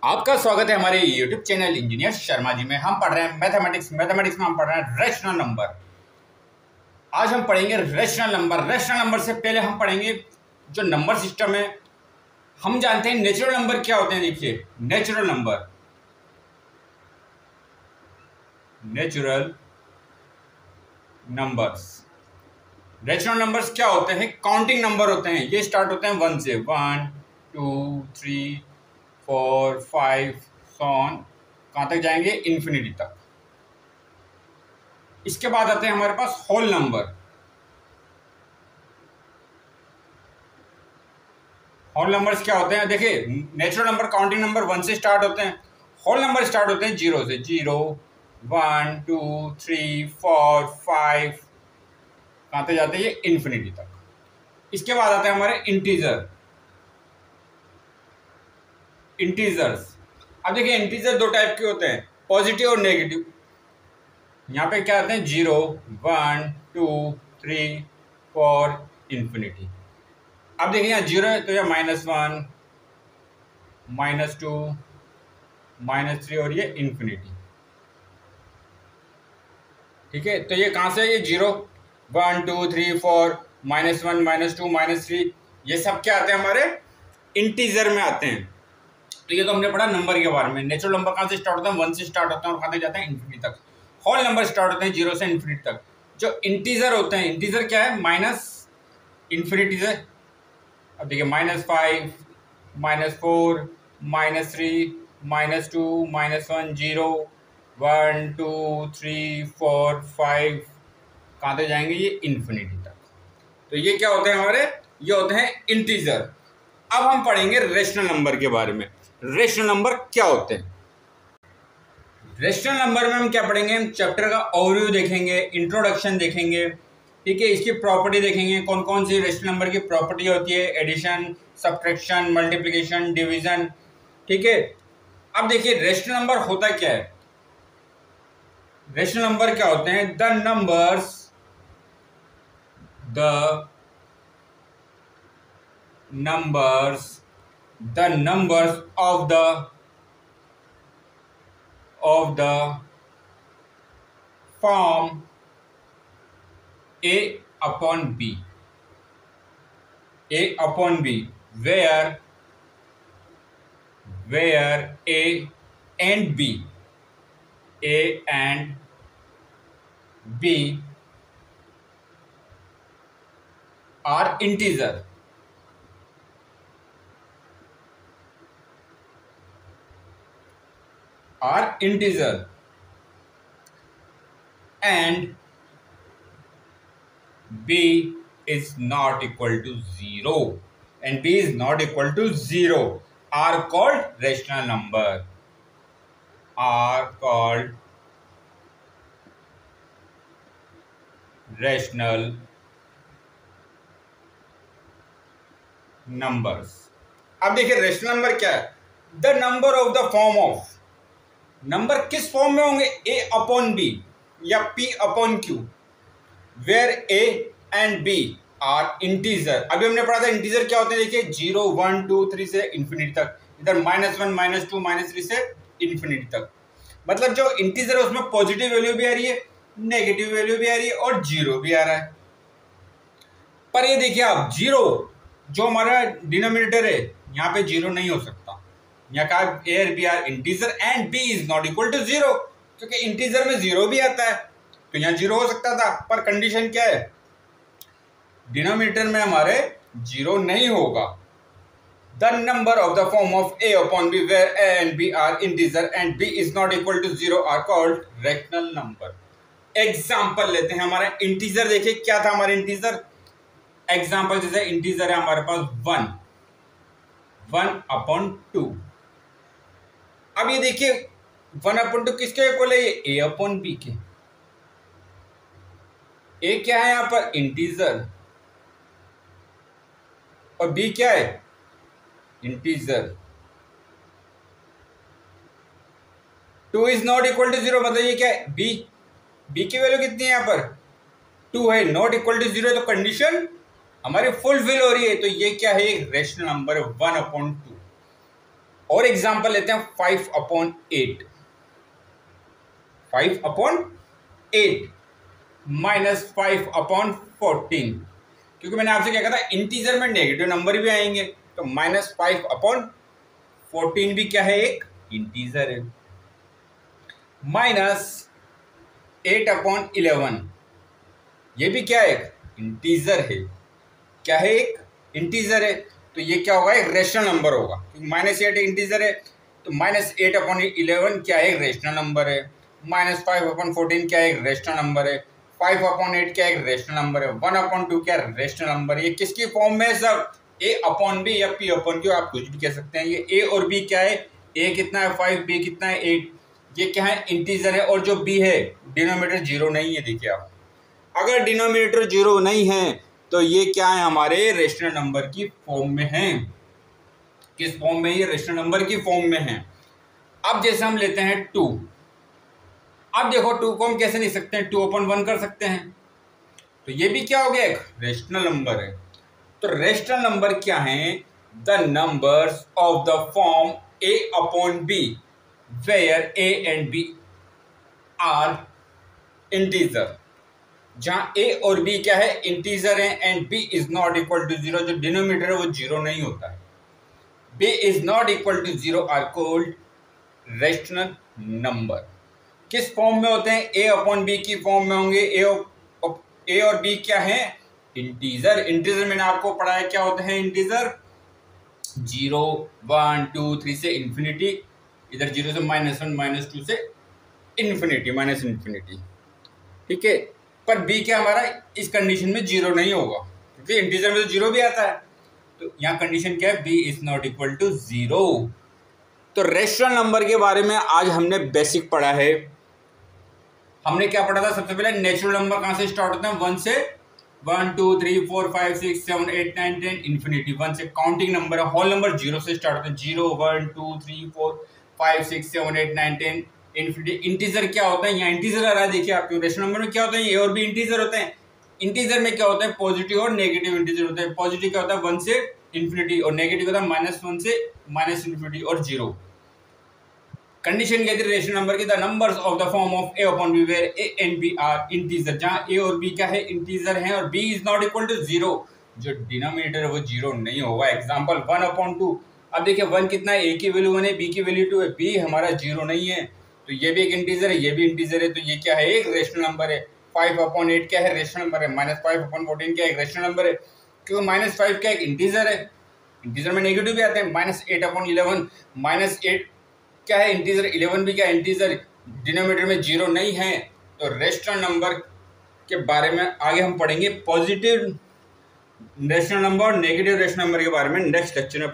आपका स्वागत है हमारे YouTube channel engineer Sharma ji में। हम पढ़ रहे हैं मैथमेटिक्स में हम पढ़ रहे हैं रेशनल नंबर। आज हम पढ़ेंगे रेशनल नंबर से पहले हम पढ़ेंगे जो नंबर सिस्टम है। हम जानते हैं नेचुरल नंबर क्या होते हैं। देखिए, नेचुरल नंबर्स क्या होते हैं? काउंटिंग नंबर होते हैं। ये स्टार्ट होते हैं 1 से, 1 2 3 4 5 सॉन कहाँ तक जाएंगे? इन्फिनिटी तक। इसके बाद आते हैं हमारे पास होल नंबर। होल नंबर्स क्या होते हैं? देखिए, नेचुरल नंबर काउंटिंग नंबर 1 से स्टार्ट होते हैं। होल नंबर स्टार्ट होते हैं 0 से। 0 1 2 3 4 5 कहाँ तक जाते हैं? ये इन्फिनिटी तक। इसके बाद आते हैं हमारे इंटीजर्स। अब देखिए, इंटीजर दो टाइप के होते हैं, पॉजिटिव और नेगेटिव। यहाँ पे क्या आते हैं? 0 1 2 3 4 इन्फिनिटी। अब देखिए, यहाँ 0 है तो यह -1 -2 -3 और ये इन्फिनिटी। ठीक है, तो ये कहाँ से है? ये 0 1 2 3 4 -1 -2 -3 ये सब क्या आते हैं? हमारे इंटीजर में आते हैं। तो ये तो हमने पढ़ा नंबर के बारे में। नेचुरल नंबर कहाँ से स्टार्ट होते हैं? 1 से स्टार्ट होते हैं और कहाँ तक जाते हैं? इन्फिनिटी तक। होल नंबर स्टार्ट होते हैं 0 से इन्फिनिटी तक। जो इंटीजर होते हैं, इंटीजर क्या है? माइनस इन्फिनिटी से। अब देखिए, -5 -4 -3 -2 -1 0 1 2 3 4 5 कहाँ तक जाएंगे? ये इन्फिनिटी तक। तो ये क्या होते हैं हमारे? ये होते हैं इंटीजर। अब हम पढ़ेंगे रेशनल नंबर के बारे में। रेशनल नंबर क्या होते हैं? रेशनल नंबर में हम क्या पढ़ेंगे? हम चैप्टर का ओवरव्यू देखेंगे, इंट्रोडक्शन देखेंगे, ठीक है, इसकी प्रॉपर्टी देखेंगे, कौन कौन सी रेशनल नंबर की प्रॉपर्टी होती है, एडिशन, सब्ट्रैक्शन, मल्टीप्लिकेशन, डिवीजन। ठीक है, अब देखिए रेशनल नंबर होता क्या है? रेशनल नंबर क्या होते हैं? The numbers of the form A upon B, where A and B are integer. And B is not equal to 0 are called rational number. Rational numbers. अब देखिए, रेशनल नंबर क्या है? The number of the form of. Number किस form में होंगे? A upon B या P upon Q, where A and B are integer. अभी हमने पढ़ा था इंटीजर क्या होते हैं। देखिए, 0 1 2 3 से इन्फिनिटी तक, इधर -1 -2 -3 से इन्फिनिटी तक। मतलब जो इंटीजर है उसमें पॉजिटिव वैल्यू भी आ रही है, नेगेटिव वैल्यू भी आ रही है और 0 भी आ रहा है। पर ये देखिए आप, 0 जो हमारा डिनोमिनेटर है, यहाँ पे 0 नहीं हो सकता। यहाँ का A और B are integer and B is not equal to 0, क्योंकि इंटीजर में 0 भी आता है, तो यहाँ 0 हो सकता था। पर कंडीशन क्या है? डिनोमिनेटर में हमारे 0 नहीं होगा। The number of the form of A upon B where A and B are integer and B is not equal to 0 are called rational number. Example लेते हैं। हमारा इंटीजर देखिए क्या था? हमारे इंटीजर एग्जाम्पल जैसे इंटीजर है हमारे पास 1 अपॉन 2। अब ये देखिए 1 अपॉन 2 किसके इक्वल है? ये A अपॉन B के। A क्या है यहाँ पर? इंटीजर। और B क्या है? Integer. 2 is not equal to 0, मतलब ये क्या है? B की वैल्यू कितनी है यहाँ पर? 2 है, नॉट इक्वल टू 0 है, तो कंडीशन हमारी फुलफिल हो रही है। तो ये क्या है? एक रेशनल नंबर 1 अपॉन 2। और एग्जाम्पल लेते हैं 5/8, 5/8 माइनस 5/14, क्योंकि मैंने आपसे क्या कहा था, इंटीजर में नेगेटिव नंबर भी आएंगे, तो माइनस 5/14 भी क्या है, एक इंटीजर है। माइनस 8/11, ये भी क्या है, एक इंटीजर है। क्या है, एक इंटीजर है, तो ये क्या होगा, एक रेशनल नंबर होगा, क्योंकि -8 इंटीजर है, तो -8/11 क्या है, एक रेशनल नंबर है। -5/14 क्या है, एक रेशनल नंबर है। 5/8 क्या एक रेशनल नंबर है। 1/2 क्या रेशनल नंबर है। ये किसकी फॉर्म में है सब, a/b या p/q, आप कुछ भी कह सकते हैं। ये a और b क्या है, a कितना है 5, b कितना है 8, ये क्या है, इंटीजर है। और जो b है, डिनोमिनेटर 0 नहीं है। देखिए आप, अगर डिनोमिनेटर 0 नहीं है तो ये क्या है, हमारे रेशनल नंबर की फॉर्म में है। किस फॉर्म में, ये रेशनल नंबर की फॉर्म में है। अब जैसे हम लेते हैं 2, अब देखो 2 को हम कैसे लिख सकते हैं, 2/1 कर सकते हैं, तो ये भी क्या हो गया, एक रेशनल नंबर है। तो रेशनल नंबर क्या है, the numbers of the form a/b where a and b are integer, जहां a और b क्या है, इंटीजर है, and b is not equal to 0, जो डिनोमिनेटर है वो 0 नहीं होता है। b is not equal to 0 are called rational number. किस फॉर्म में होते हैं, a/b की फॉर्म में होंगे। a और b क्या है, इंटीजर। इंटीजर मैंने आपको पढ़ाया क्या होते हैं इंटीजर, 0, 1, 2, 3 से इंफिनिटी, इधर 0 से -1, -2 से इंफिनिटी, माइनस इंफिनिटी, ठीक है। पर b क्या हमारा इस कंडीशन में 0 नहीं होगा, क्योंकि इंटीजर में तो 0 भी आता है। तो यहाँ कंडीशन क्या है, b is not equal to 0। तो रेशनल नंबर के बारे में आज हमने बेसिक पढ़ा है। हमने क्या पढ़ा था, सबसे पहले नेचुरल नंबर कहाँ से स्टार्ट होते हैं, 1 से, 1 2 3 4 5 6 7 8 9 10 इंफिनिटी। 1 से काउंटिंग नंबर है, होल नंबर 0 से स्टार्ट होते हैं, 0 1 2 3 4 5 6 7 8 9 10 इंफिनिटी। इंटीजर क्या होता है, यहाँ इंटीजर आ रहा है, देखिए आपके रेशनल नंबर में क्या होता है, ए और बी इंटीजर होते हैं। इंटीजर में क्या होता है, पॉजिटिव और नेगेटिव इंटीजर होते हैं। पॉजिटिव क्या होता है 1 से इंफिनिटी, और नेगेटिव होता है -1 से -इंफिनिटी और 0। कंडीशन कहती है रेशनल नंबर की, the numbers of the form of a/b where a and b are integer, जहां a और b क्या है, इंटीजर हैं, और b is not equal to 0, जो डिनोमिनेटर है वो 0 नहीं होगा। एग्जांपल 1/2, अब देखिए 1 कितना है, a की वैल्यू 1 है, b की वैल्यू 2 है, b हमारा 0 नहीं है, तो ये भी एक इंटीजर है, ये भी इंटीजर है, तो ये क्या है, एक रेशनल नंबर है। 5/8 क्या है, रेशनल नंबर है। -5/14 क्या है, एक रेशनल नंबर है, क्योंकि -5 क्या एक इंटीजर है, इंटीजर में नेगेटिव भी आते हैं। -8/11, -8 क्या है, इंटीजर। 11 भी क्या इंटीजर, डिनोमिनेटर में 0 नहीं है। तो रेशनल नंबर के बारे में आगे हम पढ़ेंगे, पॉजिटिव रेशनल नंबर और नेगेटिव रेशनल नंबर के बारे में नेक्स्ट लेक्चर में।